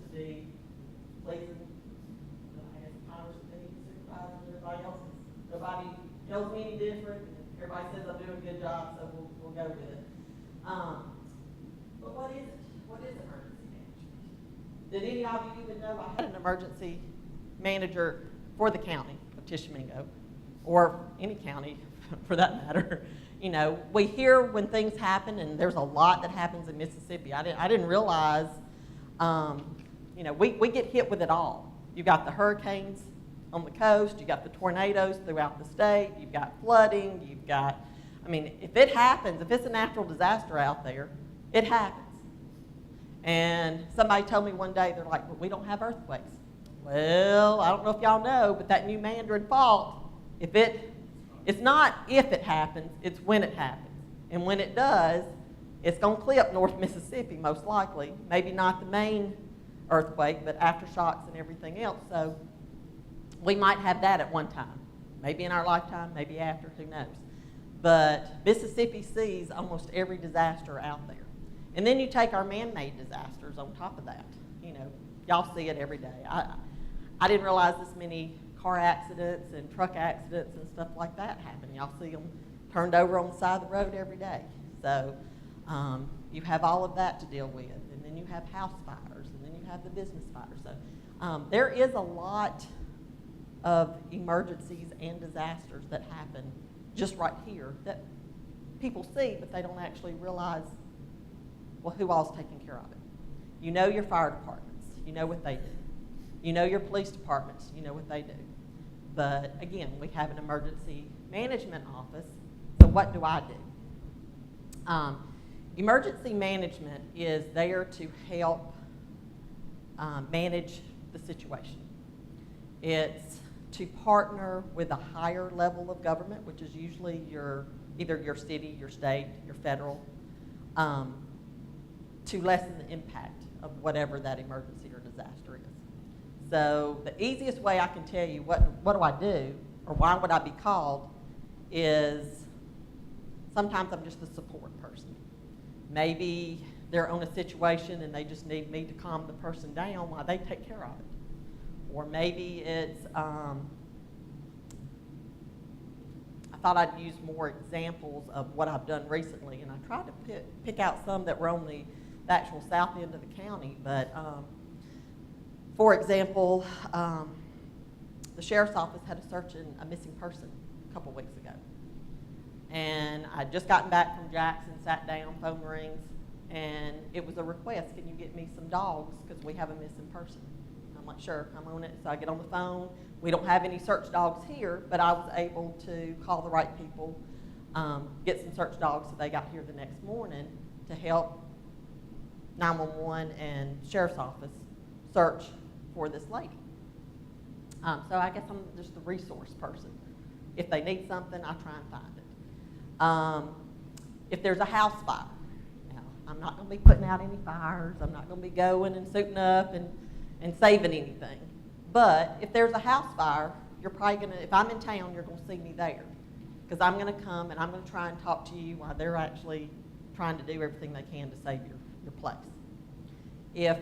emergency, police, I guess powers that be, supervisors, everybody else. Nobody tells me any different. Everybody says I'm doing a good job, so we'll go with it. But what is it? What is emergency management? Did any of you even know I had an emergency manager for the county of Tishomingo, or any county for that matter? You know, we hear when things happen, and there's a lot that happens in Mississippi. I didn't realize, you know, we get hit with it all. You've got the hurricanes on the coast, you've got the tornadoes throughout the state, you've got flooding, you've got, I mean, if it happens, if it's a natural disaster out there, it happens. And somebody told me one day, they're like, well, we don't have earthquakes. Well, I don't know if y'all know, but that new Mandarin Fault, it's not if it happens, it's when it happens. And when it does, it's going to clip North Mississippi, most likely. Maybe not the main earthquake, but aftershocks and everything else. So we might have that at one time. Maybe in our lifetime, maybe after, who knows. But Mississippi sees almost every disaster out there. And then you take our man-made disasters on top of that. You know, y'all see it every day. I didn't realize this many car accidents and truck accidents and stuff like that happen. Y'all see them turned over on the side of the road every day. So you have all of that to deal with. And then you have house fires, and then you have the business fires. So there is a lot of emergencies and disasters that happen just right here that people see, but they don't actually realize, well, who all's taking care of it. You know your fire departments. You know what they do. You know your police departments. You know what they do. But again, we have an emergency management office. So what do I do? Emergency management is there to help manage the situation. It's to partner with a higher level of government, which is usually either your city, your state, your federal, to lessen the impact of whatever that emergency or disaster is. So the easiest way I can tell you what do I do, or why would I be called, is sometimes I'm just a support person. Maybe they're on a situation and they just need me to calm the person down while they take care of it. Or maybe it's, I thought I'd use more examples of what I've done recently, and I tried to pick out some that were on the actual south end of the county. But for example, the sheriff's office had a search in a missing person a couple weeks ago. And I'd just gotten back from Jackson, sat down, phone rings, and it was a request, can you get me some dogs, because we have a missing person. I'm like, sure, I'm on it. So I get on the phone. We don't have any search dogs here, but I was able to call the right people, get some search dogs, so they got here the next morning to help 911 and sheriff's office search for this lady. So I guess I'm just the resource person. If they need something, I try and find it. If there's a house fire, now, I'm not going to be putting out any fires. I'm not going to be going and suiting up and saving anything. But if there's a house fire, you're probably going to, if I'm in town, you're going to see me there. Because I'm going to come and I'm going to try and talk to you while they're actually trying to do everything they can to save your place. If,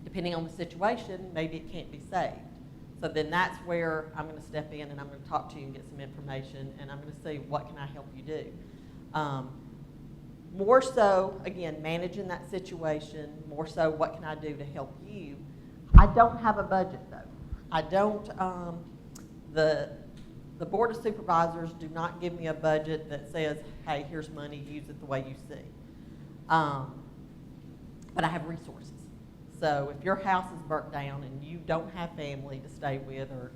depending on the situation, maybe it can't be saved. So then that's where I'm going to step in and I'm going to talk to you and get some information, and I'm going to see what can I help you do. More so, again, managing that situation, more so what can I do to help you. I don't have a budget, though. I don't, the Board of Supervisors do not give me a budget that says, hey, here's money, use it the way you see. But I have resources. So if your house is burnt down and you don't have family to stay with, or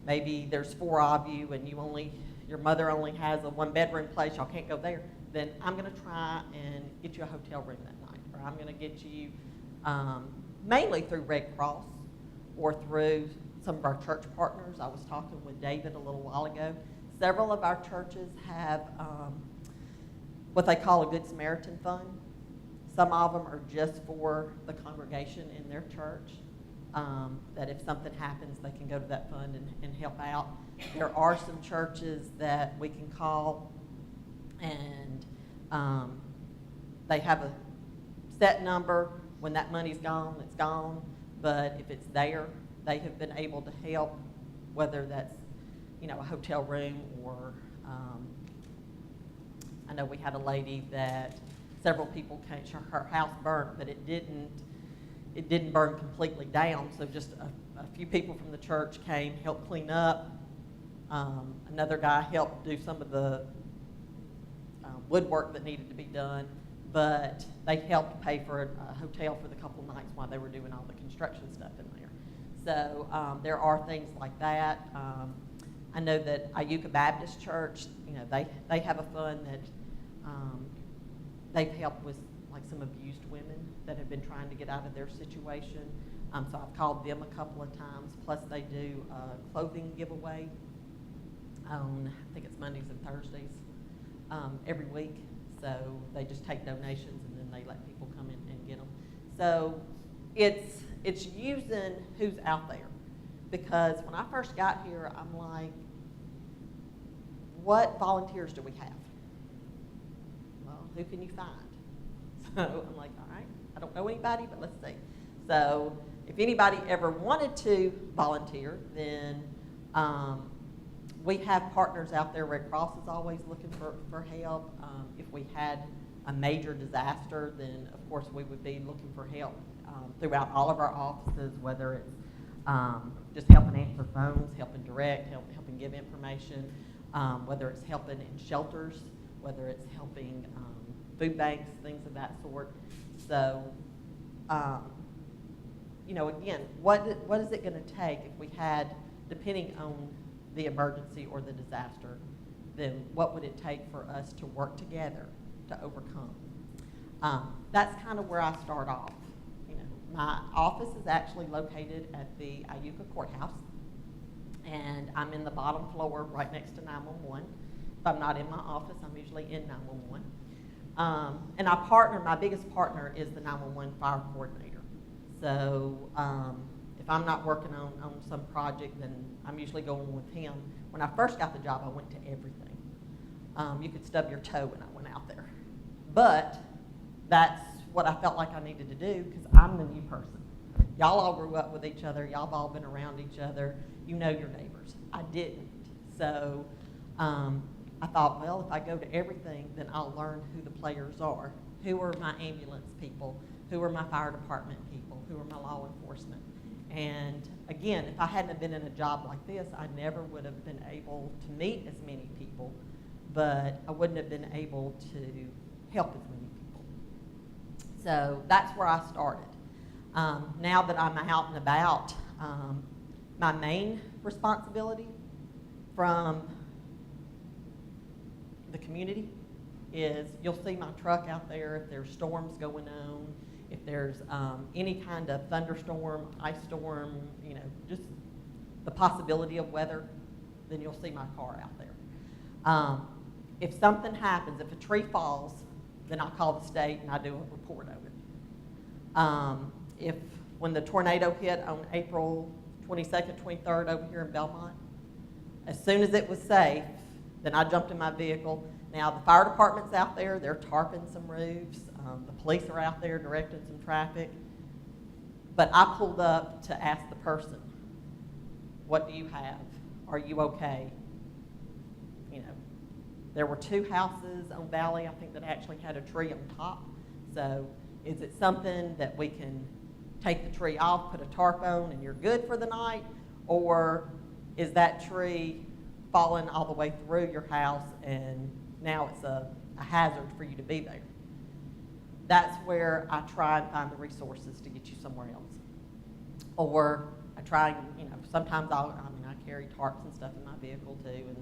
maybe there's 4 of you and your mother only has a 1-bedroom place, y'all can't go there, then I'm going to try and get you a hotel room that night. Or I'm going to get you, mainly through Red Cross or through some of our church partners. I was talking with David a little while ago. Several of our churches have what they call a Good Samaritan Fund. Some of them are just for the congregation in their church, that if something happens, they can go to that fund and help out. There are some churches that we can call, and they have a set number, When that money's gone, it's gone. But if it's there, they have been able to help, whether that's, a hotel room or, I know we had a lady that several people came, her house burnt, but it didn't burn completely down. So just a few people from the church came, helped clean up. Another guy helped do some of the woodwork that needed to be done, but they helped pay for a hotel for the couple nights while they were doing all the construction stuff in there. So there are things like that. I know that Iuka Baptist Church, they have a fund that they've helped with like some abused women that have been trying to get out of their situation. So I've called them a couple of times. Plus they do a clothing giveaway on, I think it's Mondays and Thursdays every week. So they just take donations and then they let people come in and get them. So it's using who's out there. Because when I first got here, I'm like, what volunteers do we have? Well, who can you find? So I'm like, all right, I don't know anybody, but let's see. So if anybody ever wanted to volunteer, then we have partners out there. Red Cross is always looking for help. If we had a major disaster, then of course we would be looking for help throughout all of our offices, whether it's just helping answer phones, helping direct, helping give information, whether it's helping in shelters, whether it's helping food banks, things of that sort. So, again, what is it going to take if we had, depending on the emergency or the disaster, then what would it take for us to work together to overcome? That's kind of where I start off. My office is actually located at the Iuka Courthouse, and I'm in the bottom floor right next to 911. If I'm not in my office, I'm usually in 911. And my biggest partner is the 911 fire coordinator. So if I'm not working on some project, then I'm usually going with him. When I first got the job, I went to everything. You could stub your toe when I went out there. But that's what I felt like I needed to do because I'm the new person. Y'all all grew up with each other. Y'all have all been around each other. You know your neighbors. I didn't. So I thought, well, if I go to everything, then I'll learn who the players are. Who are my ambulance people? Who are my fire department people? Who are my law enforcement? And again, if I hadn't been in a job like this, I never would have been able to meet as many people, but I wouldn't have been able to help as many people. So that's where I started. Now that I'm out and about, my main responsibility from the community is you'll see my truck out there if there's storms going on, if there's any kind of thunderstorm, ice storm, just the possibility of weather, then you'll see my car out there. If something happens, if a tree falls, then I call the state and I do a report of it. When the tornado hit on April 22nd, 23rd over here in Belmont, as soon as it was safe, then I jumped in my vehicle. Now the fire department's out there, they're tarping some roofs, the police are out there directing some traffic, but I pulled up to ask the person, what do you have? Are you okay? There were 2 houses on Valley, I think, that actually had a tree on top. So is it something that we can take the tree off, put a tarp on, and you're good for the night? Or is that tree falling all the way through your house and now it's a hazard for you to be there? That's where I try and find the resources to get you somewhere else. Or I try and, sometimes I carry tarps and stuff in my vehicle too, and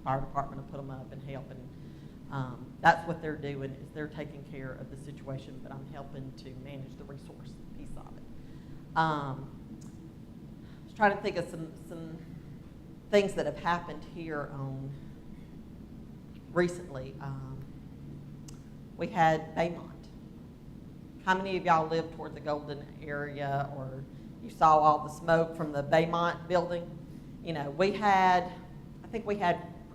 fire department will put them up and help, and that's what they're doing, is they're taking care of the situation, but I'm helping to manage the resource piece of it. I was trying to think of some things that have happened here recently. We had Baymont. How many of y'all live toward the Golden area, or you saw all the smoke from the Baymont building? We had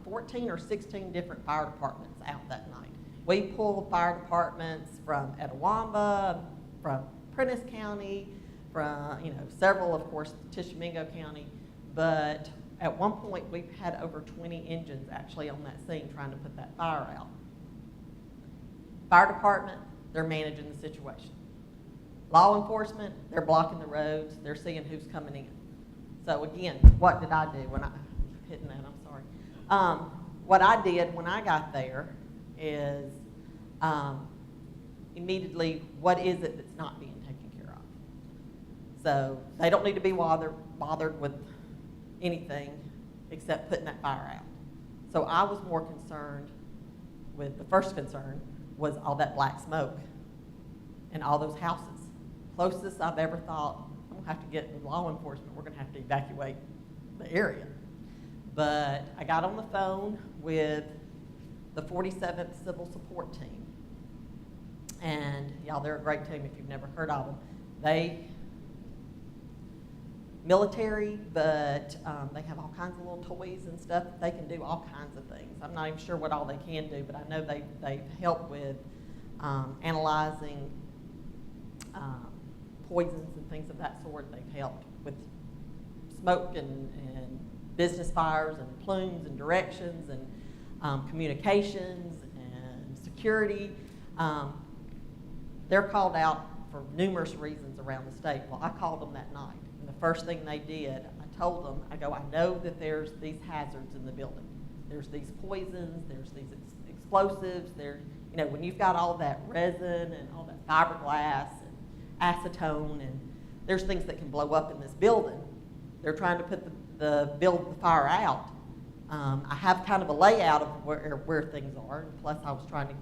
14 or 16 different fire departments out that night. We pulled fire departments from Etowamba, from Prentiss County, from, several, of course, Tishomingo County, but at one point we've had over 20 engines actually on that scene trying to put that fire out. Fire department, they're managing the situation. Law enforcement, they're blocking the roads, they're seeing who's coming in. So again, what did I do when I, hitting that, I'm sorry. What I did when I got there is immediately, what is it that's not being taken care of? So they don't need to be bothered with anything except putting that fire out. So I was more concerned with, the first concern was all that black smoke and all those houses. Closest I've ever thought, I'm gonna have to get with law enforcement, we're gonna have to evacuate the area. But I got on the phone with the 47th Civil Support Team. And y'all, they're a great team if you've never heard of them. They, military, but they have all kinds of little toys and stuff. They can do all kinds of things. I'm not even sure what all they can do, but I know they've helped with analyzing poisons and things of that sort. They've helped with smoke and business fires and plumes and directions and communications and security. They're called out for numerous reasons around the state. Well, I called them that night, and the first thing they did, I told them, I know that there's these hazards in the building. There's these poisons, there's these explosives, when you've got all that resin and all that fiberglass and acetone, and there's things that can blow up in this building. They're trying to put build the fire out. I have kind of a layout of where things are, and plus I was trying to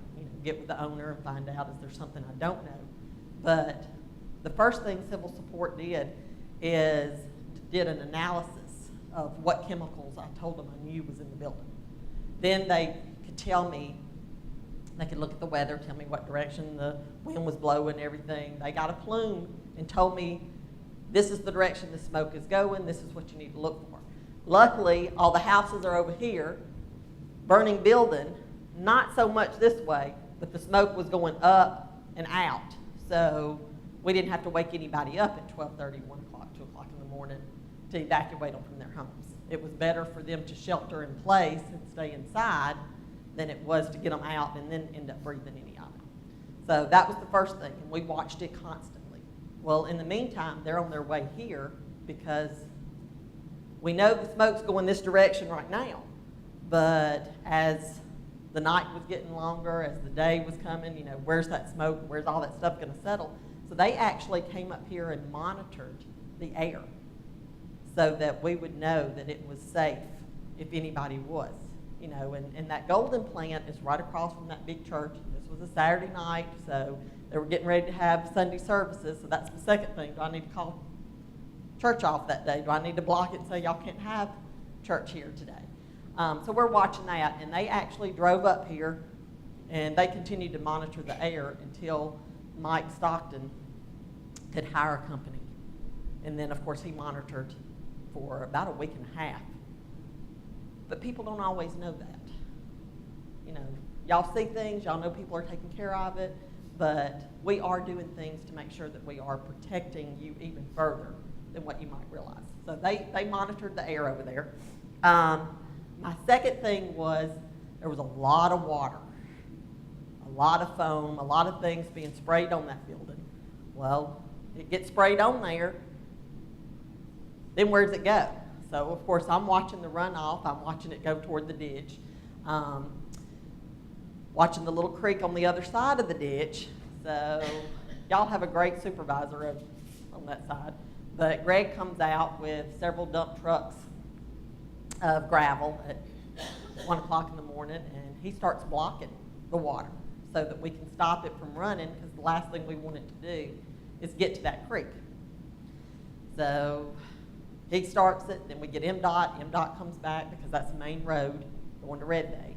get with the owner and find out, is there something I don't know? But the first thing civil support did an analysis of what chemicals I told them I knew was in the building. Then they could tell me, they could look at the weather, tell me what direction the wind was blowing and everything. They got a plume and told me, this is the direction the smoke is going, this is what you need to look for. Luckily, all the houses are over here, burning building, not so much this way, but the smoke was going up and out. So we didn't have to wake anybody up at 12:30, 1 o'clock, 2 o'clock in the morning to evacuate them from their homes. It was better for them to shelter in place and stay inside than it was to get them out and then end up breathing any of it. So that was the first thing, and we watched it constantly. Well, in the meantime, they're on their way here because we know the smoke's going this direction right now, but as the night was getting longer, as the day was coming, where's that smoke, where's all that stuff going to settle? So they actually came up here and monitored the air so that we would know that it was safe if anybody was. And that golden plant is right across from that big church. This was a Saturday night, so they were getting ready to have Sunday services, so that's the second thing. Do I need to call church off that day? Do I need to block it and say y'all can't have church here today? So we're watching that, and they actually drove up here, and they continued to monitor the air until Mike Stockton could hire a company. And then, of course, he monitored for about a week and a half. But people don't always know that. Y'all see things, y'all know people are taking care of it, but we are doing things to make sure that we are protecting you even further than what you might realize. So they monitored the air over there. My second thing was there was a lot of water, a lot of foam, a lot of things being sprayed on that building. Well, it gets sprayed on there, then where does it go? So, of course, I'm watching the runoff. I'm watching it go toward the ditch. Watching the little creek on the other side of the ditch. So, y'all have a great supervisor on that side. But Greg comes out with several dump trucks of gravel at 1 o'clock in the morning, and he starts blocking the water so that we can stop it from running, because the last thing we want it to do is get to that creek. So he starts it, then we get MDOT. MDOT comes back because that's the main road going to Red Bay.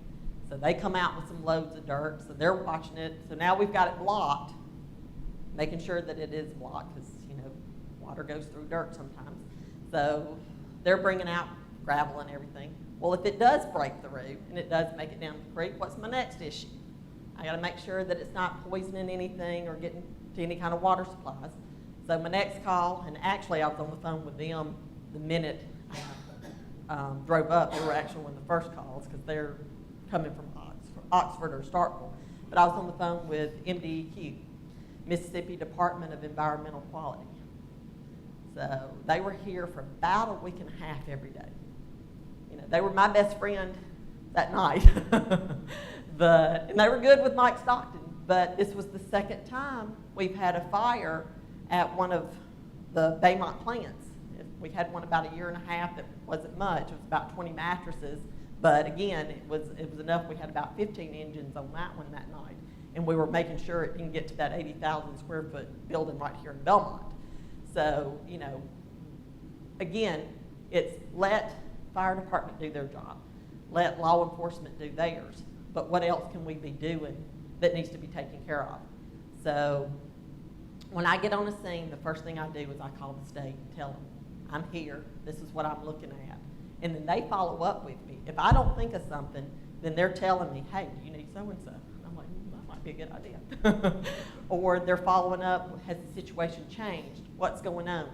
So they come out with some loads of dirt, so they're watching it. So now we've got it blocked, making sure that it is blocked, because water goes through dirt sometimes. So they're bringing out gravel and everything. Well, if it does break through and it does make it down the creek, what's my next issue? I got to make sure that it's not poisoning anything or getting to any kind of water supplies. So my next call, and actually I was on the phone with them the minute I drove up. They were actually one of the first calls because they're coming from Oxford or Starkville. But I was on the phone with MDEQ, Mississippi Department of Environmental Quality. So they were here for about a week and a half every day. You know, they were my best friend that night. And they were good with Mike Stockton. But this was the second time we've had a fire at one of the Baymont plants. We had one about a year and a half that wasn't much. It was about 20 mattresses. But again, it was enough. We had about 15 engines on that one that night. And we were making sure it didn't get to that 80,000 square foot building right here in Belmont. So, you know, again, it's let fire department do their job. Let law enforcement do theirs. But what else can we be doing that needs to be taken care of? So when I get on a scene, the first thing I do is I call the state and tell them, I'm here, this is what I'm looking at. And then they follow up with me. If I don't think of something, then they're telling me, hey, do you need so-and-so? And I'm like, that might be a good idea. Or they're following up, has the situation changed? What's going on?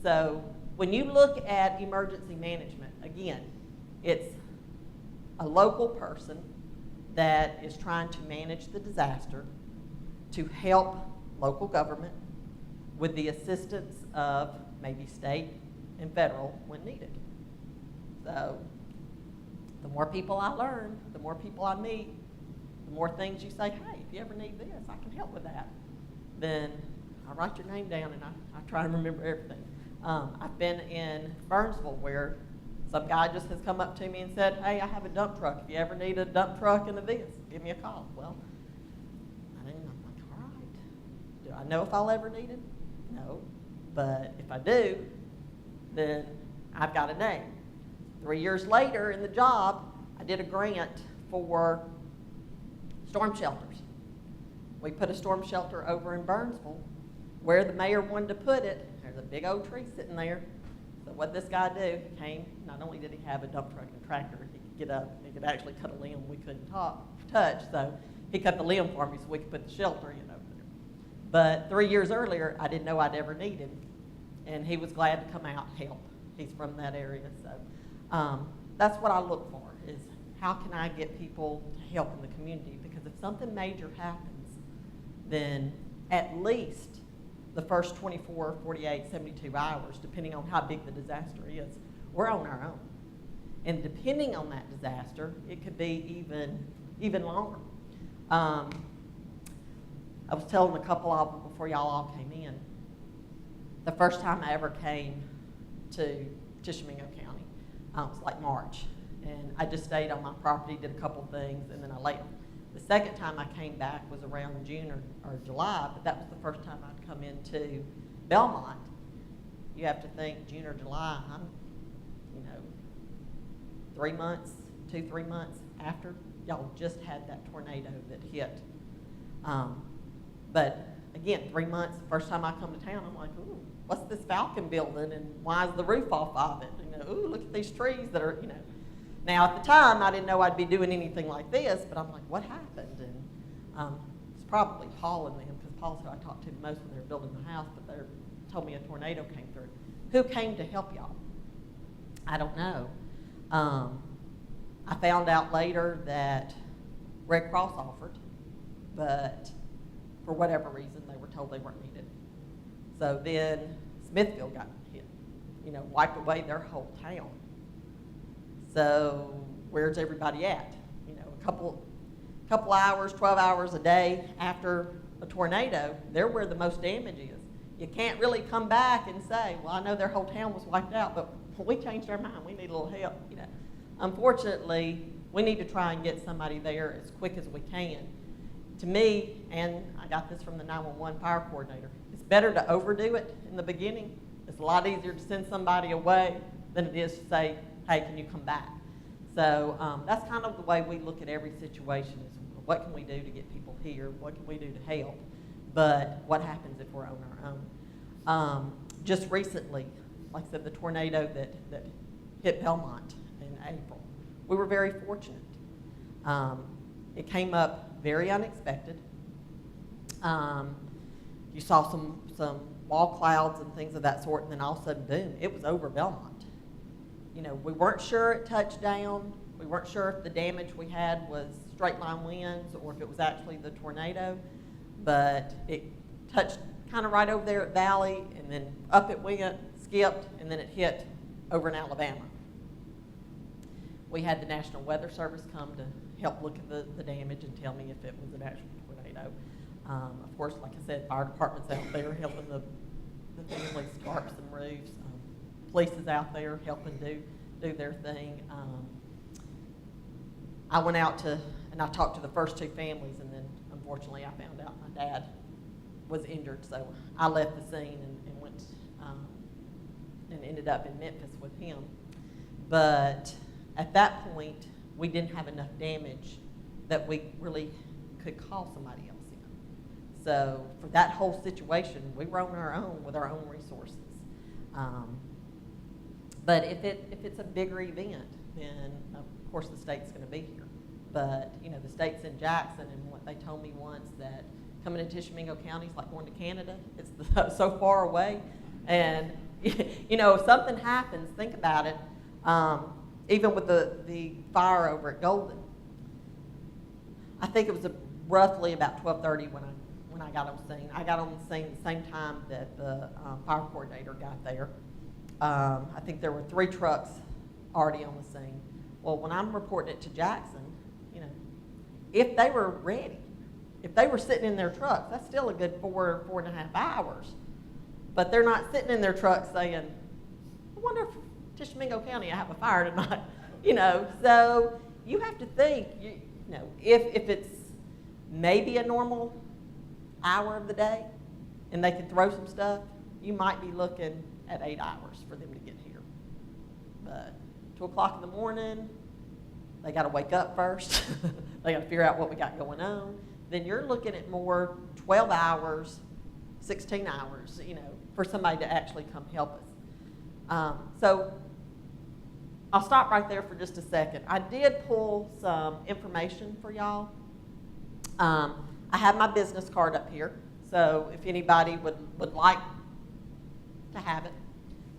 So when you look at emergency management, again, it's a local person that is trying to manage the disaster to help local government with the assistance of maybe state and federal when needed. So the more people I learn, the more people I meet, the more things you say, hey, if you ever need this, I can help with that. Then I write your name down and I try and remember everything. I've been in Burnsville where some guy just has come up to me and said, hey, I have a dump truck. If you ever need a dump truck and a this, give me a call. Well, I'm like, all right. Do I know if I'll ever need it? No. But if I do, then I've got a name. 3 years later in the job, I did a grant for storm shelters. We put a storm shelter over in Burnsville where the mayor wanted to put it. There's a big old tree sitting there. So what this guy do, he came, not only did he have a dump truck and tractor, he could get up, he could actually cut a limb we couldn't touch, so he cut the limb for me so we could put the shelter in over there. But 3 years earlier, I didn't know I'd ever need him, and he was glad to come out and help. He's from that area, so that's what I look for, is how can I get people to help in the community? Because if something major happens, then at least the first 24, 48, 72 hours, depending on how big the disaster is, we're on our own. And depending on that disaster, it could be even longer. I was telling a couple of them before y'all all came in, the first time I ever came to Tishomingo County, it was like March. And I just stayed on my property, did a couple things, and then I left. The second time I came back was around June or July, but that was the first time I'd come into Belmont. You have to think June or July, I'm, 3 months, 2-3 months after y'all just had that tornado that hit. But again, 3 months, first time I come to town, I'm like, ooh, what's this Falcon building and why is the roof off of it? Ooh, look at these trees that are, Now, at the time, I didn't know I'd be doing anything like this, but I'm like, what happened? And it's probably Paul and them, because Paul's who I talked to the most when they were building the house, but they told me a tornado came through. Who came to help y'all? I don't know. I found out later that Red Cross offered, but for whatever reason, they were told they weren't needed. So then Smithville got hit, wiped away their whole town. So where's everybody at? A couple hours, 12 hours a day after a tornado, they're where the most damage is. You can't really come back and say, well, I know their whole town was wiped out, but we changed our mind. We need a little help. Unfortunately, we need to try and get somebody there as quick as we can. To me, and I got this from the 911 fire coordinator, it's better to overdo it in the beginning. It's a lot easier to send somebody away than it is to say, hey, can you come back? So that's kind of the way we look at every situation is what can we do to get people here? What can we do to help? But what happens if we're on our own? Just recently, like I said, the tornado that hit Belmont in April, we were very fortunate. It came up very unexpected. You saw some wall clouds and things of that sort, and then all of a sudden, boom, it was over Belmont. You know, we weren't sure it touched down. We weren't sure if the damage we had was straight line winds or if it was actually the tornado, but it touched kind of right over there at Valley, and then up it went, skipped, and then it hit over in Alabama. We had the National Weather Service come to help look at the damage and tell me if it was an actual tornado. Of course, like I said, fire department's out there helping the families tarp some roofs. Police is out there helping do their thing. I went out and I talked to the first two families, and then unfortunately I found out my dad was injured, so I left the scene and went and ended up in Memphis with him. But at that point, we didn't have enough damage that we really could call somebody else in. So for that whole situation, we were on our own with our own resources. But if it's a bigger event, then of course the state's going to be here. But you know, the state's in Jackson, and what they told me once, that coming to Tishomingo County is like going to Canada. It's so far away, and you know, if something happens, think about it. Even with the fire over at Golden, I think it was roughly about 12:30 when I got on scene. I got on the scene the same time that the fire coordinator got there. I think there were 3 trucks already on the scene. Well, when I'm reporting it to Jackson, you know, if they were ready, if they were sitting in their trucks, that's still a good 4.5 hours. But they're not sitting in their trucks saying, I wonder if Tishomingo County, I have a fire tonight. You know, so you have to think, you know, if it's maybe a normal hour of the day and they can throw some stuff, you might be looking at 8 hours for them to get here. But 2 o'clock in the morning, they got to wake up first. They got to figure out what we got going on. Then you're looking at more 12 hours, 16 hours, you know, for somebody to actually come help us. So I'll stop right there for just a second. I did pull some information for y'all. I have my business card up here, so if anybody would like to have it,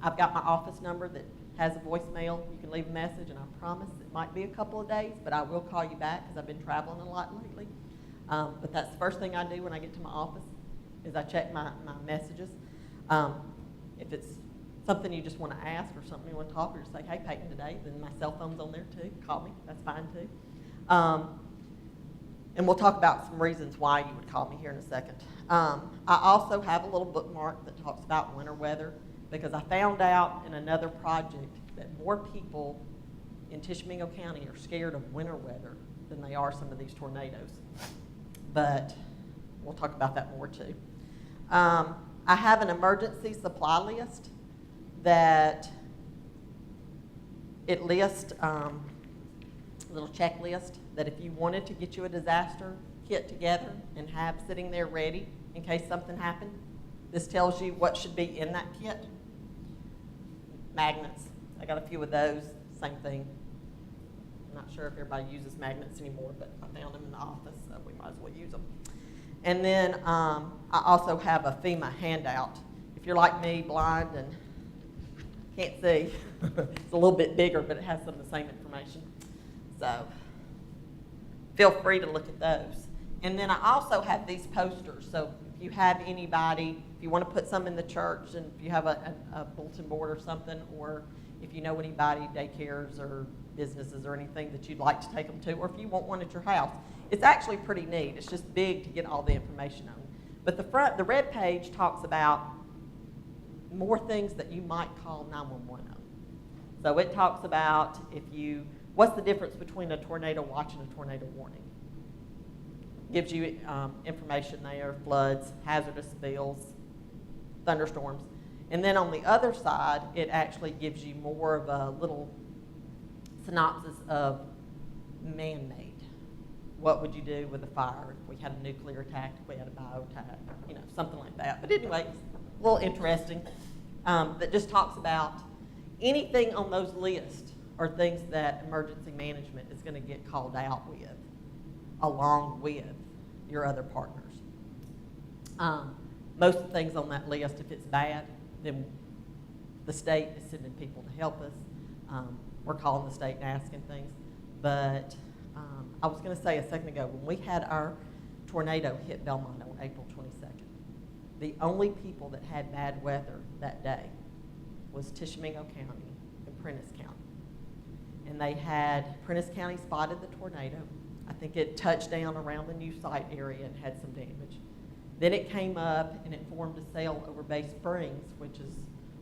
I've got my office number that has a voicemail. You can leave a message, and I promise it might be a couple of days, but I will call you back because I've been traveling a lot lately. But that's the first thing I do when I get to my office is I check my messages. If it's something you just want to ask or something you want to talk, or just say, hey, Peyton, today, then my cell phone's on there too. Call me. That's fine too. And we'll talk about some reasons why you would call me here in a second. I also have a little bookmark that talks about winter weather, because I found out in another project that more people in Tishomingo County are scared of winter weather than they are some of these tornadoes. But we'll talk about that more too. I have an emergency supply list that it lists a little checklist that if you wanted to get you a disaster kit together and have sitting there ready in case something happened, this tells you what should be in that kit. Magnets, I got a few of those, same thing. I'm not sure if everybody uses magnets anymore, but I found them in the office, so we might as well use them. And then I also have a FEMA handout. If you're like me, blind and can't see, it's a little bit bigger, but it has some of the same information. So feel free to look at those. And then I also have these posters. So if you have anybody, if you want to put some in the church, and if you have a bulletin board or something, or if you know anybody, daycares or businesses or anything that you'd like to take them to, or if you want one at your house, it's actually pretty neat. It's just big to get all the information on. But the red page talks about more things that you might call 911 on. So it talks about what's the difference between a tornado watch and a tornado warning. Gives you information there, floods, hazardous spills, thunderstorms. And then on the other side, it actually gives you more of a little synopsis of man-made. What would you do with a fire if we had a nuclear attack, if we had a bio attack, you know, something like that. But anyway, it's a little interesting that just talks about anything on those lists are things that emergency management is going to get called out with. along with your other partners. Most of the things on that list, if it's bad, then the state is sending people to help us. We're calling the state and asking things. But I was going to say a second ago, when we had our tornado hit Belmont on April 22nd, the only people that had bad weather that day was Tishomingo County and Prentiss County. And they had, Prentiss County spotted the tornado. I think it touched down around the new site area and had some damage. Then it came up and it formed a cell over Bay Springs, which is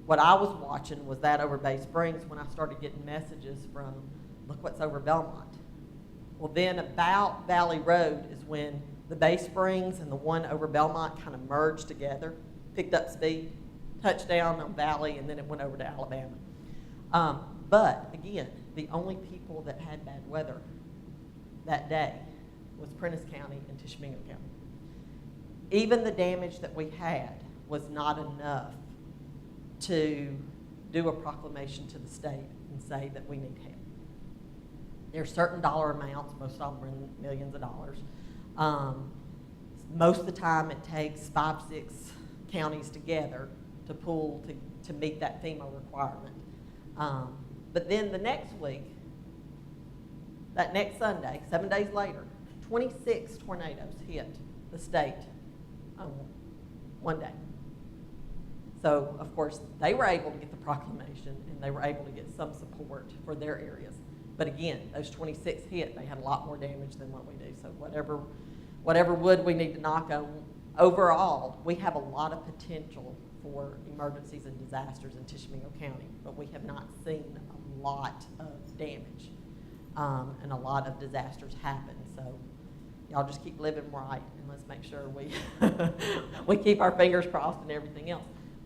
what I was watching, was that over Bay Springs when I started getting messages from, look what's over Belmont. Well, then about Valley Road is when the Bay Springs and the one over Belmont kind of merged together, picked up speed, touched down on Valley, and then it went over to Alabama. But again, the only people that had bad weather that day was Prentiss County and Tishomingo County. Even the damage that we had was not enough to do a proclamation to the state and say that we need help. There are certain dollar amounts, most of them are in millions of dollars. Most of the time it takes 5, 6 counties together to pull to meet that FEMA requirement. But then the next week, that next Sunday, 7 days later, 26 tornadoes hit the state on one day. So, of course, they were able to get the proclamation and they were able to get some support for their areas. But again, those 26 hit, they had a lot more damage than what we do. So whatever wood we need to knock on, overall, we have a lot of potential for emergencies and disasters in Tishomingo County, but we have not seen a lot of damage and a lot of disasters happen. So y'all just keep living right and let's make sure we keep our fingers crossed and everything else.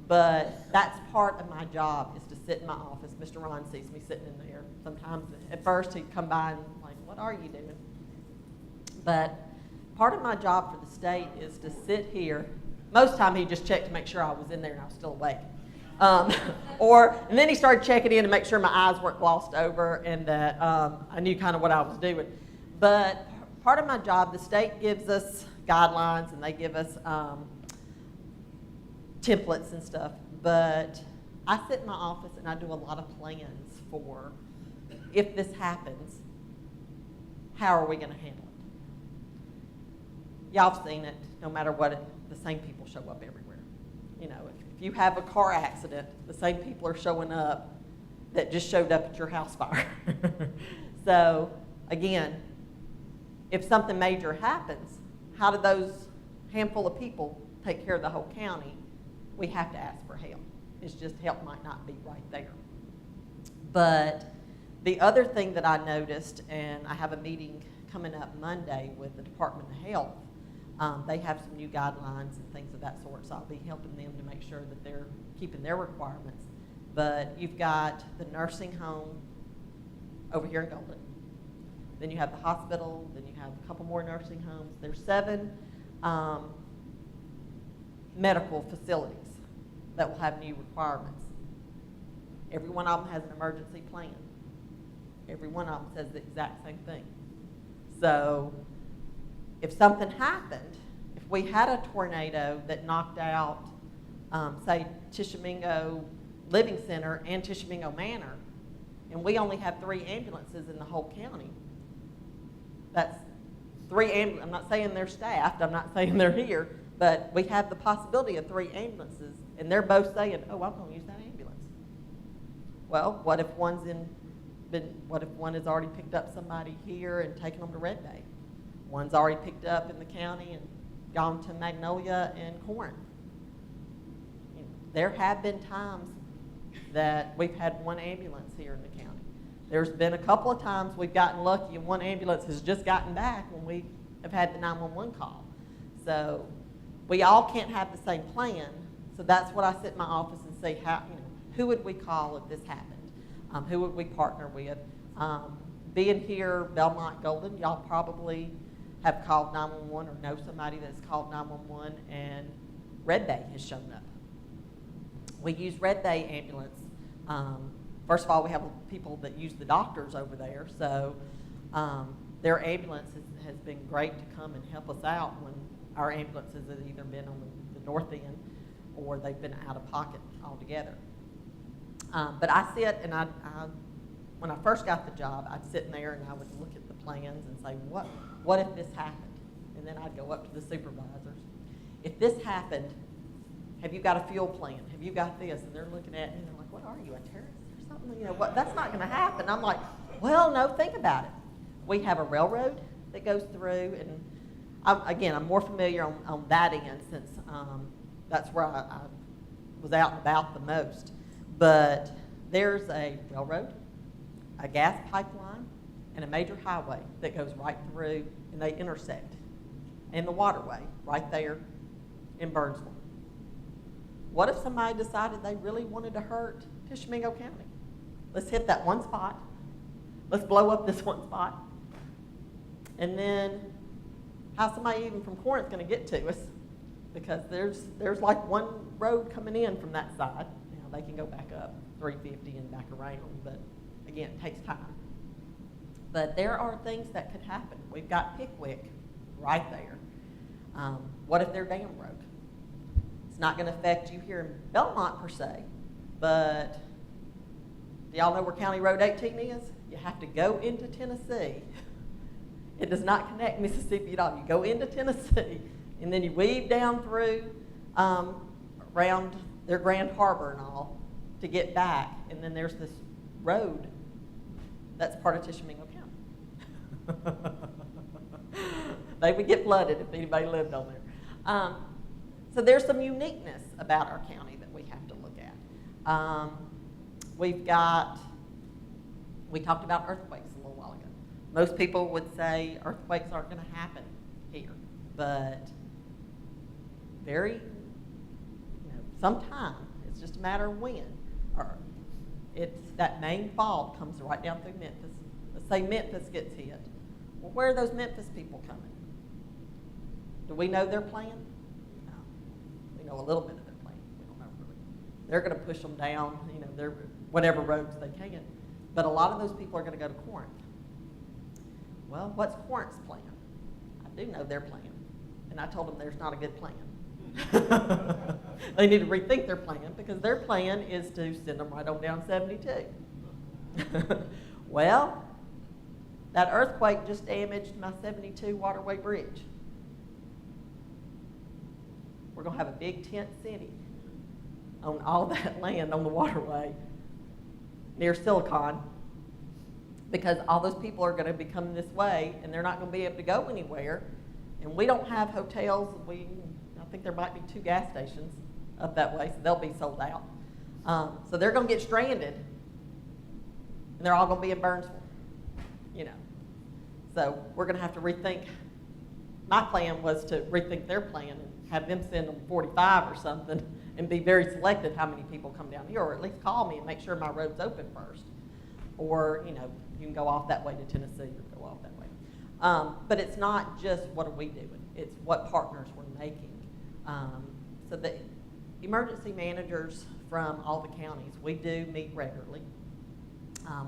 But that's part of my job, is to sit in my office. Mr. Ron sees me sitting in there. Sometimes at first he'd come by and like, what are you doing? But part of my job for the state is to sit here. Most time he just checked to make sure I was in there and I was still awake. And then he started checking in to make sure my eyes weren't glossed over and that I knew kind of what I was doing. But part of my job, the state gives us guidelines and they give us templates and stuff, but I sit in my office and I do a lot of plans for, if this happens, how are we going to handle it? Y'all have seen it, no matter what, the same people show up everywhere. You know, if you have a car accident, the same people are showing up that just showed up at your house fire. So, again, if something major happens, how do those handful of people take care of the whole county? We have to ask for help. It's just help might not be right there. But the other thing that I noticed, and I have a meeting coming up Monday with the Department of Health, they have some new guidelines and things of that sort, so I'll be helping them to make sure that they're keeping their requirements. But you've got the nursing home over here in Golden. Then you have the hospital, then you have a couple more nursing homes. There's 7 medical facilities that will have new requirements. Every one of them has an emergency plan. Every one of them says the exact same thing. So if something happened, if we had a tornado that knocked out, say, Tishomingo Living Center and Tishomingo Manor, and we only have 3 ambulances in the whole county, that's 3 ambulances. I'm not saying they're staffed, I'm not saying they're here, but we have the possibility of 3 ambulances, and they're both saying, oh, I'm going to use that ambulance. Well, what if one has already picked up somebody here and taken them to Red Bay? One's already picked up in the county and gone to Magnolia and Corinth. You know, there have been times that we've had 1 ambulance here in the county. There's been a couple of times we've gotten lucky and 1 ambulance has just gotten back when we have had the 911 call. So we all can't have the same plan. So that's what I sit in my office and say, who would we call if this happened? Who would we partner with? Being here, Belmont, Golden, y'all probably have called 911 or know somebody that's called 911, and Red Bay has shown up. We use Red Bay ambulance. First of all, we have people that use the doctors over there, so Their ambulance has been great to come and help us out when our ambulances have either been on the north end or they've been out of pocket altogether. But I sit and when I first got the job, I'd sit in there and I would look at the plans and say, what if this happened? And then I'd go up to the supervisors. If this happened, have you got a fuel plan? Have you got this? And they're looking at me and they're like, what are you, a terrorist or something? You know, what? That's not going to happen. I'm like, well, no, think about it. We have a railroad that goes through, and I'm more familiar on that end since that's where I was out and about the most. But there's a railroad, a gas pipeline, and a major highway that goes right through, and they intersect in the waterway right there in Burnsville. What if somebody decided they really wanted to hurt Tishomingo County? Let's hit that one spot. Let's blow up this one spot. And then how's somebody even from Corinth going to get to us? Because there's like one road coming in from that side. Now they can go back up 350 and back around, but again, it takes time. But there are things that could happen. We've got Pickwick right there. What if their dam broke? It's not going to affect you here in Belmont per se, but do y'all know where County Road 18 is? You have to go into Tennessee. It does not connect Mississippi at all. You go into Tennessee, and then you weave down through around their Grand Harbor and all to get back, and then there's this road that's part of Tishomingo County. They would get flooded if anybody lived on there. So there's some uniqueness about our county that we have to look at. We talked about earthquakes a little while ago. Most people would say earthquakes aren't going to happen here, but sometime, it's just a matter of when. Or it's that main fault comes right down through Memphis. Let's say Memphis gets hit. Well, where are those Memphis people coming? Do we know their plan? No. We know a little bit of their plan. We don't know really. They're going to push them down, their whatever roads they can. But a lot of those people are going to go to Corinth. Well, what's Corinth's plan? I do know their plan. And I told them there's not a good plan. They need to rethink their plan because their plan is to send them right on down 72. Well, that earthquake just damaged my 72 waterway bridge. We're going to have a big tent city on all that land on the waterway near Silicon because all those people are going to be coming this way and they're not going to be able to go anywhere. And we don't have hotels. I think there might be 2 gas stations up that way, so they'll be sold out. So they're going to get stranded, and they're all going to be in Burnsville, So we're going to have to rethink. My plan was to rethink their plan and have them send them 45 or something and be very selective how many people come down here, or at least call me and make sure my road's open first. Or, you can go off that way to Tennessee or go off that way. But it's not just what are we doing. It's what partners we're making. So the emergency managers from all the counties, we do meet regularly.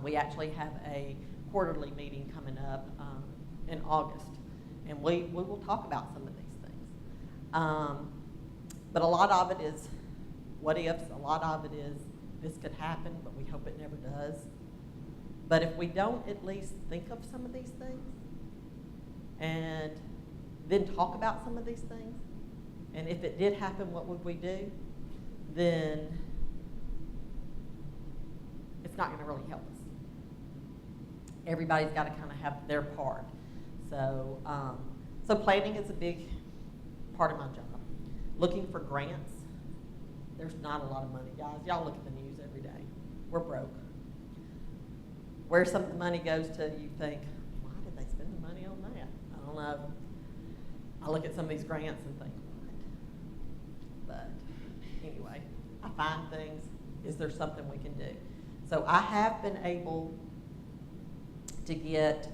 We actually have a quarterly meeting coming up in August, and we will talk about some of these things. But a lot of it is what ifs, a lot of it is this could happen, but we hope it never does. But if we don't at least think of some of these things and then talk about some of these things, and if it did happen, what would we do? Then it's not going to really help us. Everybody's got to kind of have their part. So, so planning is a big part of my job. Looking for grants. There's not a lot of money, guys. Y'all look at the news every day. We're broke. Where some of the money goes to, you think, why did they spend the money on that? I don't know. I look at some of these grants and think, what? But anyway, I find things. Is there something we can do? So I have been able to get,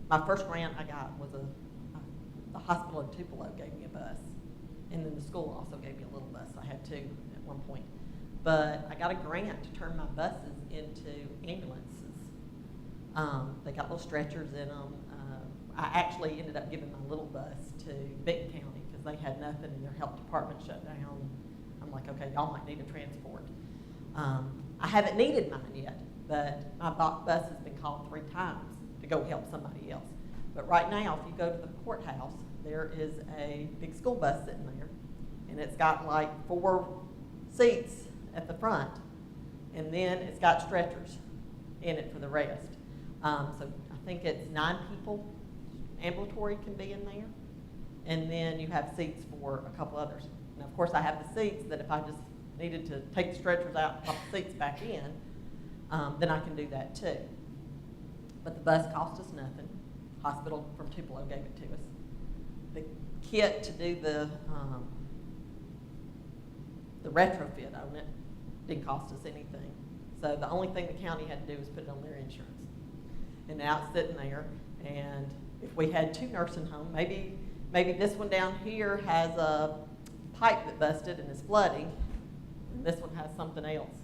my first grant I got was the hospital in Tupelo gave me a bus. And then the school also gave me a little bus. I had 2 at one point. But I got a grant to turn my buses into ambulances. They got little stretchers in them. I actually ended up giving my little bus to Benton County because they had nothing and their health department shut down. I'm like, okay, y'all might need a transport. I haven't needed mine yet, but my bus has been called 3 times to go help somebody else. But right now, if you go to the courthouse, there is a big school bus sitting there, and it's got like 4 seats at the front, and then it's got stretchers in it for the rest. So I think it's 9 people ambulatory can be in there, and then you have seats for a couple others. Now, of course, I have the seats that if I just needed to take the stretchers out and pop the seats back in, then I can do that too. But the bus cost us nothing. Hospital from Tupelo gave it to us. The kit to do the retrofit on it didn't cost us anything. So the only thing the county had to do was put it on their insurance. And now it's sitting there, and if we had 2 nursing homes, maybe this one down here has a pipe that busted and is flooding, and this one has something else,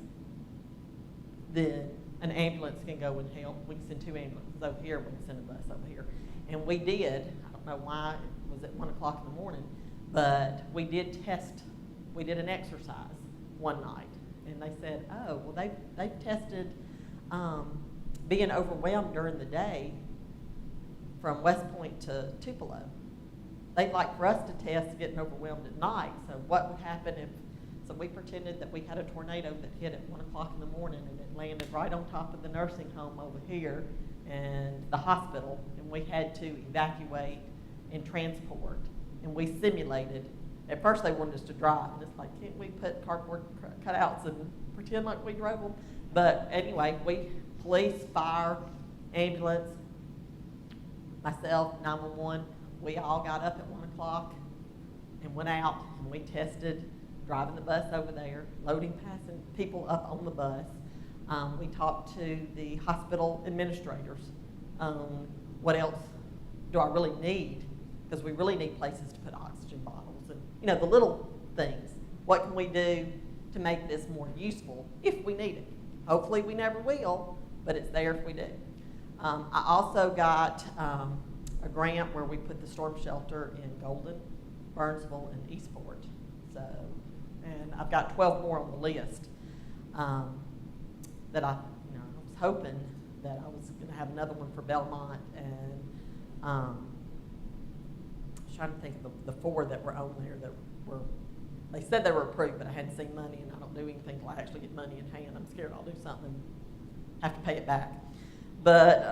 then an ambulance can go and help. We can send 2 ambulances over here, we can send a bus over here. And we did, I don't know why, it was at 1 o'clock in the morning, but we did an exercise one night. And they said, oh, well, they've tested being overwhelmed during the day from West Point to Tupelo. They'd like for us to test getting overwhelmed at night. So what would happen if, so we pretended that we had a tornado that hit at 1 o'clock in the morning, and it landed right on top of the nursing home over here and the hospital, and we had to evacuate and transport. And we simulated. At first they wanted us to drive, and it's like, can't we put cardboard cutouts and pretend like we drove them? But anyway, police, fire, ambulance, myself, 911, we all got up at 1 o'clock and went out, and we tested driving the bus over there, loading passing people up on the bus. We talked to the hospital administrators. What else do I really need? Because we really need places to put oxygen bottles and, the little things. What can we do to make this more useful if we need it? Hopefully we never will, but it's there if we do. I also got a grant where we put the storm shelter in Golden, Burnsville, and Eastport. And I've got 12 more on the list that I was hoping that I was going to have another one for Belmont, and I was trying to think of the 4 that were on there that were, they said they were approved, but I hadn't seen money, and I don't do anything until I actually get money in hand. I'm scared I'll do something and have to pay it back. But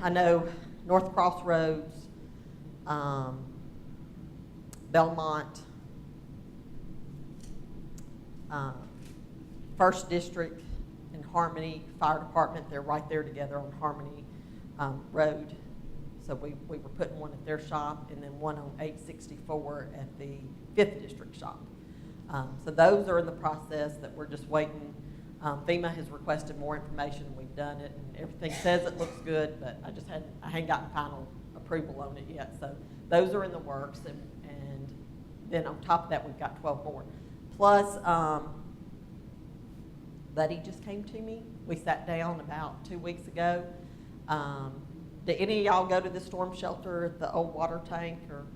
I know North Crossroads, Belmont, First District, and Harmony Fire Department, they're right there together on Harmony Road. So we were putting one at their shop, and then one on 864 at the 5th District shop. So those are in the process that we're just waiting. FEMA has requested more information. We've done it, and everything says it looks good, but I hadn't gotten final approval on it yet. So those are in the works, and then on top of that, we've got 12 more. Plus, Buddy just came to me. We sat down about 2 weeks ago. Did any of y'all go to the storm shelter at the old water tank? Or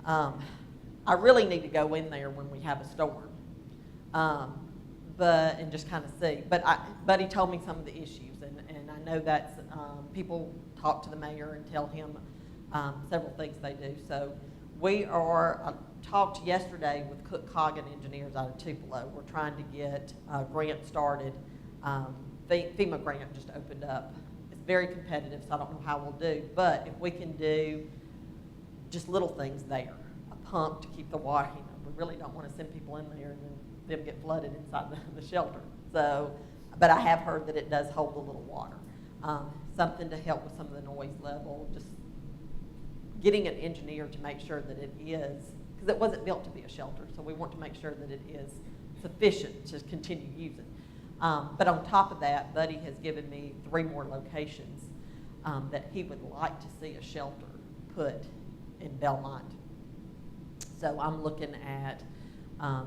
I really need to go in there when we have a storm, and just kind of see. But Buddy told me some of the issues, and I know that's people talk to the mayor and tell him several things they do. So I talked yesterday with Cook Coggin Engineers out of Tupelo. We're trying to get a grant started. FEMA grant just opened up. It's very competitive, so I don't know how we'll do. But if we can do just little things there, a pump to keep the water, we really don't want to send people in there and then them get flooded inside the shelter. So, but I have heard that it does hold a little water. Something to help with some of the noise level, just getting an engineer to make sure that it is, because it wasn't built to be a shelter, so we want to make sure that it is sufficient to continue using. But on top of that, Buddy has given me 3 more locations that he would like to see a shelter put in Belmont. So I'm looking at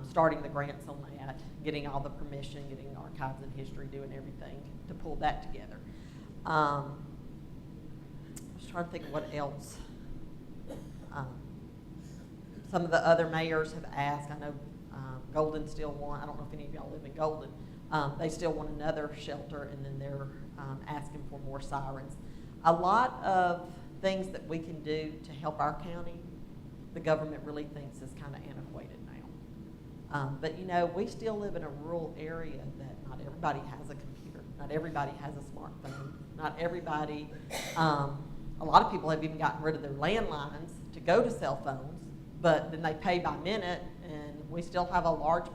starting the grants on that, getting all the permission, getting archives and history, doing everything to pull that together. I was trying to think of what else. Um, some of the other mayors have asked. I know Golden still want. I don't know if any of y'all live in Golden. They still want another shelter, and then they're asking for more sirens. A lot of things that we can do to help our county, the government really thinks is kind of antiquated now. But you know, we still live in a rural area that not everybody has a computer. Not everybody has a smartphone. Not everybody, a lot of people have even gotten rid of their landlines to go to cell phones, but then they pay by minute, and we still have a large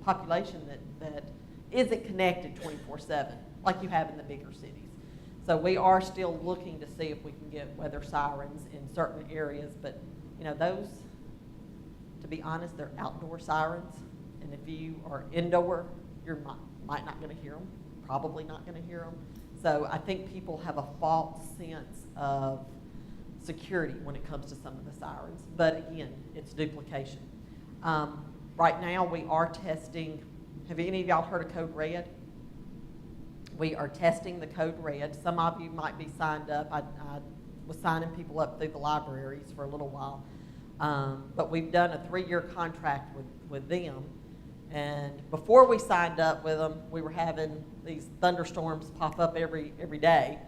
population that isn't connected 24/7 like you have in the bigger cities. So we are still looking to see if we can get weather sirens in certain areas, but you know, those, to be honest, they're outdoor sirens, and if you are indoor, you're might not going to hear them, probably not going to hear them. So I think people have a false sense of security when it comes to some of the sirens, but again, it's duplication. Right now we are testing, have any of y'all heard of Code Red? We are testing the Code Red. Some of you might be signed up. I was signing people up through the libraries for a little while. But we've done a 3-year contract with them. And before we signed up with them, we were having these thunderstorms pop up every day.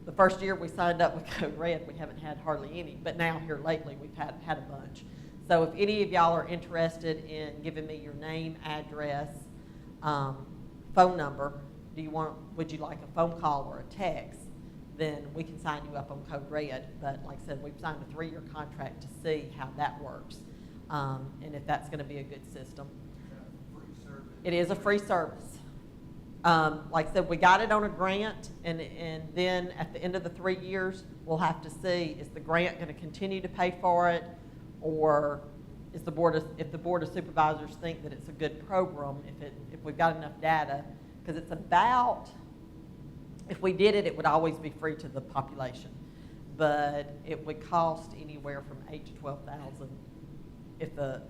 The first year we signed up with Code Red, we haven't had hardly any. But now here lately, we've had a bunch. So if any of y'all are interested in giving me your name, address, phone number, would you like a phone call or a text, then we can sign you up on Code Red. But like I said, we've signed a 3-year contract to see how that works, and if that's going to be a good system. It is a free service. Like I said, we got it on a grant, and then at the end of the 3 years, we'll have to see, is the grant going to continue to pay for it, or is if the Board of Supervisors think that it's a good program, if we've got enough data, because it's about, if we did it, it would always be free to the population, but it would cost anywhere from $8,000 to $12,000 if the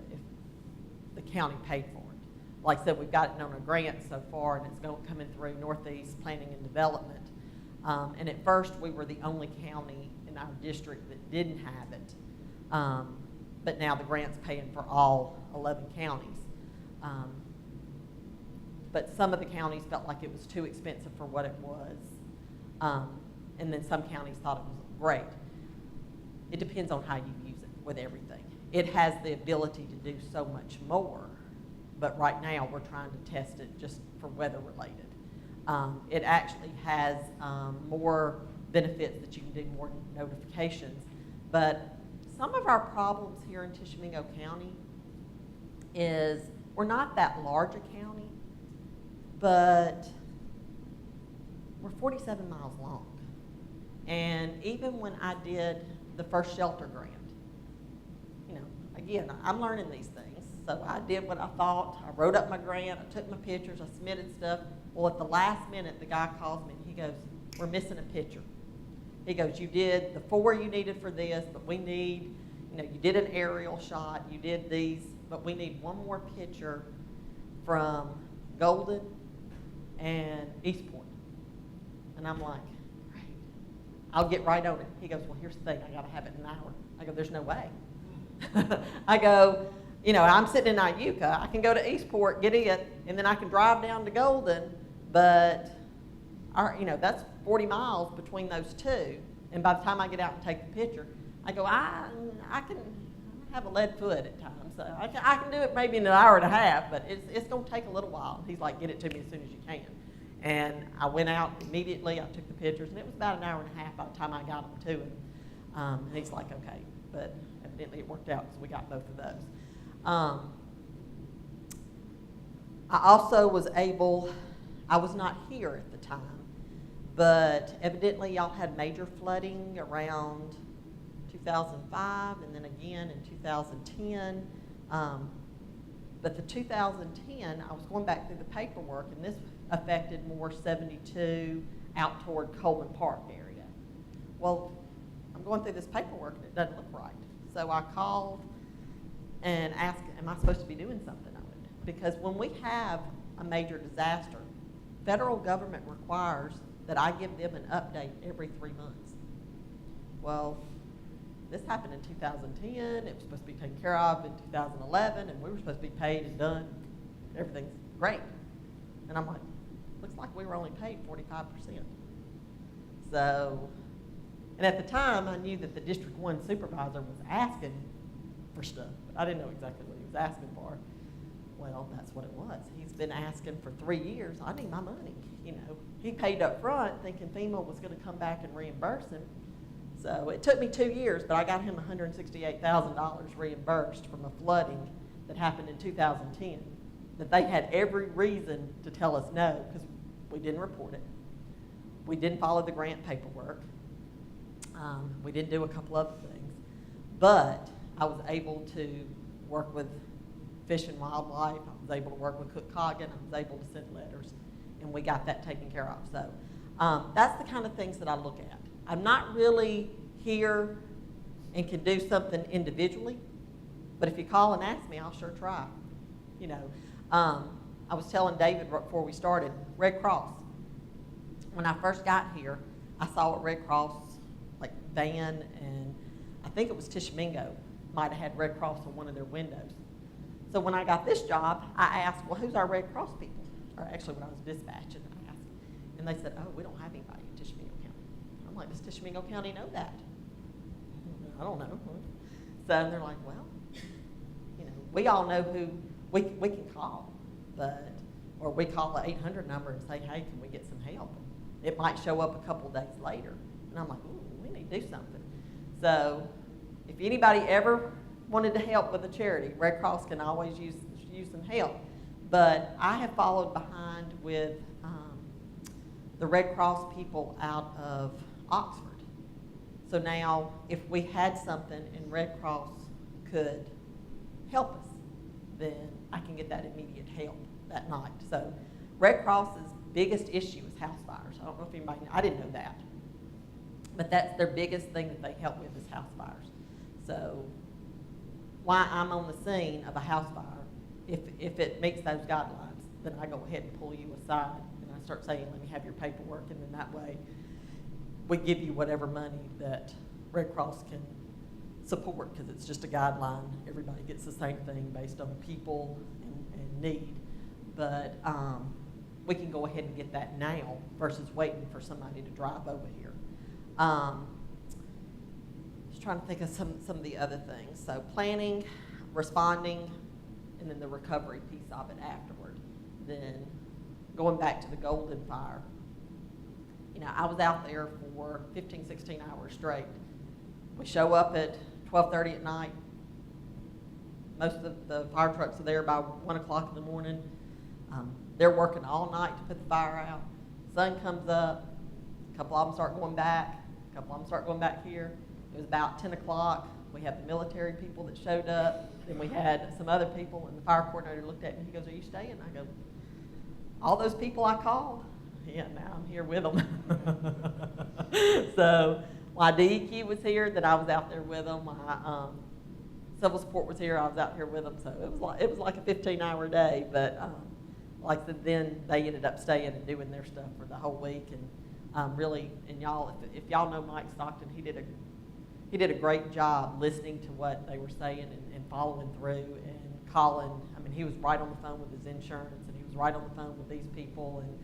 county paid for it. Like I said, we've got it on a grant so far, and it's coming through Northeast Planning and Development. And at first, we were the only county in our district that didn't have it. But now the grant's paying for all 11 counties. But some of the counties felt like it was too expensive for what it was. And then some counties thought it was great. It depends on how you use it with everything. It has the ability to do so much more, but right now we're trying to test it just for weather related. It actually has more benefits that you can do more notifications, but some of our problems here in Tishomingo County is we're not that large a county, but we're 47 miles long. And even when I did the first shelter grant, you know, again, I'm learning these things. So I did what I thought. I wrote up my grant, I took my pictures, I submitted stuff. Well, at the last minute, the guy calls me and he goes, we're missing a picture. He goes, you did the 4 you needed for this, but we need, you know, you did an aerial shot, you did these, but we need one more picture from Golden and Eastport. And I'm like, great, I'll get right on it. He goes, well, here's the thing, I gotta have it in an hour. I go, there's no way. I go, you know, I'm sitting in Iuka, I can go to Eastport, get it, and then I can drive down to Golden, but you know, that's 40 miles between those two. And by the time I get out and take the picture, I go, I can have a lead foot at times. So I can do it maybe in an hour and a half, but it's going to take a little while. He's like, get it to me as soon as you can. And I went out immediately, I took the pictures, and it was about an hour and a half by the time I got them to him. And he's like, okay, but evidently it worked out because we got both of those. I also was able, I was not here at the time, but evidently y'all had major flooding around 2005 and then again in 2010. But the 2010, I was going back through the paperwork, and this affected more 72 out toward Coleman Park area. Well, I'm going through this paperwork and it doesn't look right. So I called and asked, am I supposed to be doing something on it? Because when we have a major disaster, federal government requires that I give them an update every 3 months. Well, this happened in 2010, it was supposed to be taken care of in 2011, and we were supposed to be paid and done. Everything's great. And I'm like, looks like we were only paid 45%. So, and at the time, I knew that the District 1 supervisor was asking for stuff, but I didn't know exactly what he was asking for. Well, that's what it was. He's been asking for 3 years, I need my money, you know. He paid up front thinking FEMA was gonna come back and reimburse him. So it took me 2 years, but I got him $168,000 reimbursed from a flooding that happened in 2010, that they had every reason to tell us no, because we didn't report it. We didn't follow the grant paperwork. We didn't do a couple other things, but I was able to work with Fish and Wildlife. I was able to work with Cook Coggin. I was able to send letters, and we got that taken care of. So that's the kind of things that I look at. I'm not really here and can do something individually, but if you call and ask me, I'll sure try. You know, I was telling David before we started, Red Cross. When I first got here, I saw a Red Cross like van, and I think it was Tishomingo might have had Red Cross on one of their windows. So when I got this job, I asked, well, who's our Red Cross people? Or actually, when I was dispatching, I asked, and they said, oh, we don't have anybody in Tishomingo County. I'm like, does Tishomingo County know that? I don't know. So they're like, well, you know, we all know who we can call, but, or we call the 800 number and say, hey, can we get some help? It might show up a couple days later. And I'm like, ooh, we need to do something. So if anybody ever wanted to help with a charity, Red Cross can always use some help. But I have followed behind with the Red Cross people out of Oxford. So now if we had something and Red Cross could help us, then I can get that immediate help that night. So Red Cross's biggest issue is house fires. I don't know if anybody, I didn't know that. But that's their biggest thing that they help with is house fires. So why I'm on the scene of a house fire, if it meets those guidelines, then I go ahead and pull you aside and I start saying, let me have your paperwork, and then that way we give you whatever money that Red Cross can support, because it's just a guideline. Everybody gets the same thing based on people and need. But we can go ahead and get that now versus waiting for somebody to drive over here. Just trying to think of some of the other things. So planning, responding, and then the recovery piece of it afterward. Then going back to the Golden Fire. You know, I was out there for 15, 16 hours straight. We show up at 12:30 at night. Most of the fire trucks are there by 1 o'clock in the morning. They're working all night to put the fire out. Sun comes up, a couple of them start going back, a couple of them start going back here. It was about 10 o'clock. We had the military people that showed up. Then we had some other people, and the fire coordinator looked at me. He goes, are you staying? I go, all those people I called? Yeah, now I'm here with them. So my DEQ was here, that I was out there with them. My civil support was here, I was out here with them. So it was like a 15-hour day, but like I said, then they ended up staying and doing their stuff for the whole week. And really, and y'all, if y'all know Mike Stockton, he did a great job listening to what they were saying and following through and calling. I mean, he was right on the phone with his insurance, and he was right on the phone with these people, and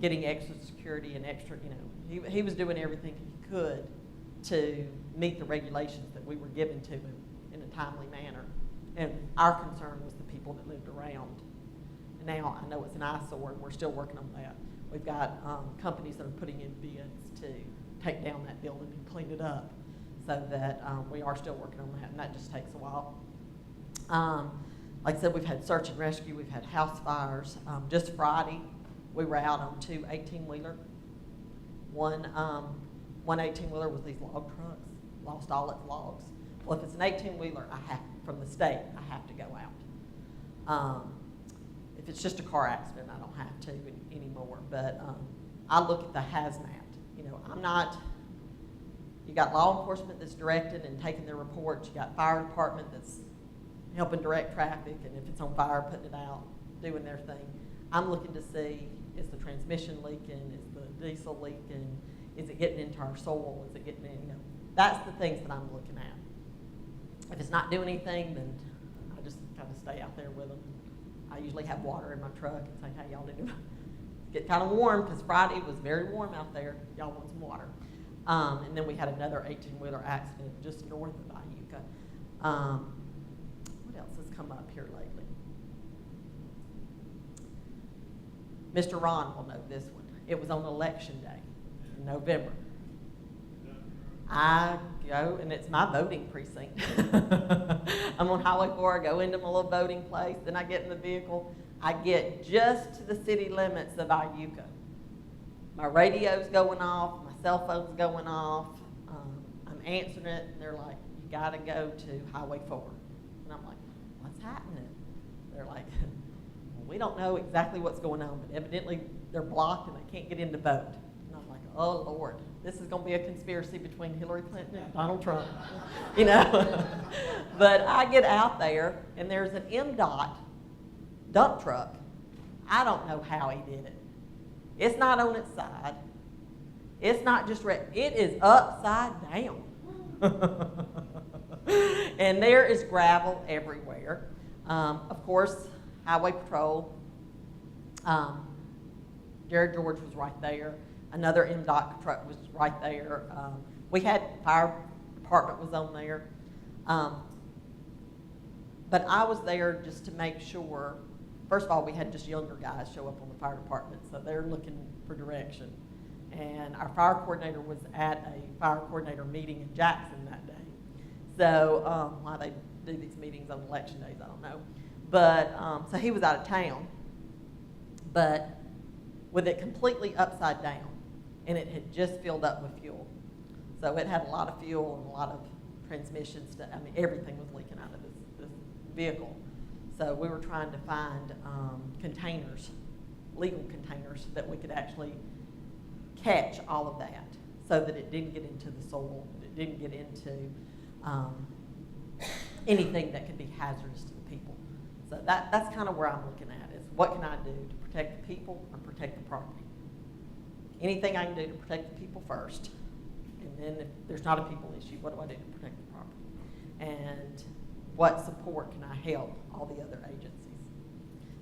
getting extra security and extra, you know, he was doing everything he could to meet the regulations that we were given to him in a timely manner. And our concern was the people that lived around. And now I know it's an eyesore, and we're still working on that. We've got companies that are putting in bids to take down that building and clean it up, so that we are still working on that, and that just takes a while. Like I said, we've had search and rescue, we've had house fires. Just Friday, we were out on 2 18-wheeler. One 18-wheeler was these log trucks, lost all its logs. Well, if it's an 18-wheeler, from the state, I have to go out. If it's just a car accident, I don't have to anymore. But I look at the hazmat. You know, you got law enforcement that's directing and taking their reports. You got fire department that's helping direct traffic, and if it's on fire, putting it out, doing their thing. I'm looking to see Is the transmission leaking? Is the diesel leaking? Is it getting into our soil? Is it getting in, that's the things that I'm looking at. If it's not doing anything, then I just kind of stay out there with them. I usually have water in my truck and say, hey, y'all need to get kind of warm, because Friday was very warm out there. Y'all want some water. And then we had another 18-wheeler accident just north of Iuka. What else has come up here lately? Mr. Ron will know this one. It was on Election Day in November. I go, and it's my voting precinct. I'm on Highway 4. I go into my little voting place. Then I get in the vehicle. I get just to the city limits of Iuka. My radio's going off. My cell phone's going off. I'm answering it, and they're like, you got to go to Highway 4. And I'm like, what's happening? They're like, well, we don't know exactly what's going on, but evidently they're blocked and they can't get in to vote. And I'm like, oh, Lord, this is going to be a conspiracy between Hillary Clinton and Donald Trump, But I get out there, and there's an MDOT dump truck. I don't know how he did it. It's not on its side. It's not just red. It is upside down. And there is gravel everywhere. Of course, Highway Patrol. Jared George was right there. Another MDOT truck was right there. We had fire department was on there. But I was there just to make sure. First of all, we had just younger guys show up on the fire department, so they're looking for direction. And our fire coordinator was at a fire coordinator meeting in Jackson that day. So why they do these meetings on election days, I don't know. But so he was out of town. But with it completely upside down, and it had just filled up with fuel. So it had a lot of fuel and a lot of transmission stuff. I mean, everything was leaking out of this vehicle. So we were trying to find containers, legal containers, that we could actually catch all of that so that it didn't get into the soil, that it didn't get into anything that could be hazardous to the people. So that's kind of where I'm looking at, is what can I do to protect the people and protect the property? Anything I can do to protect the people first, and then if there's not a people issue, what do I do to protect the property? And what support can I help all the other agencies?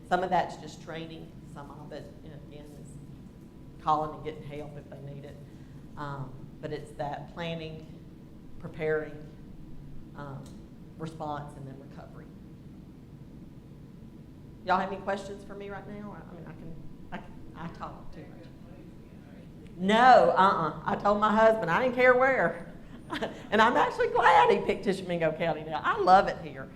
Some of that's just training. Some of it, again, is calling and getting help if they need it. But it's that planning, preparing, response, and then recovery. Y'all have any questions for me right now? I mean, I talk too much. No, I told my husband I didn't care where. And I'm actually glad he picked Tishomingo County now. I love it here.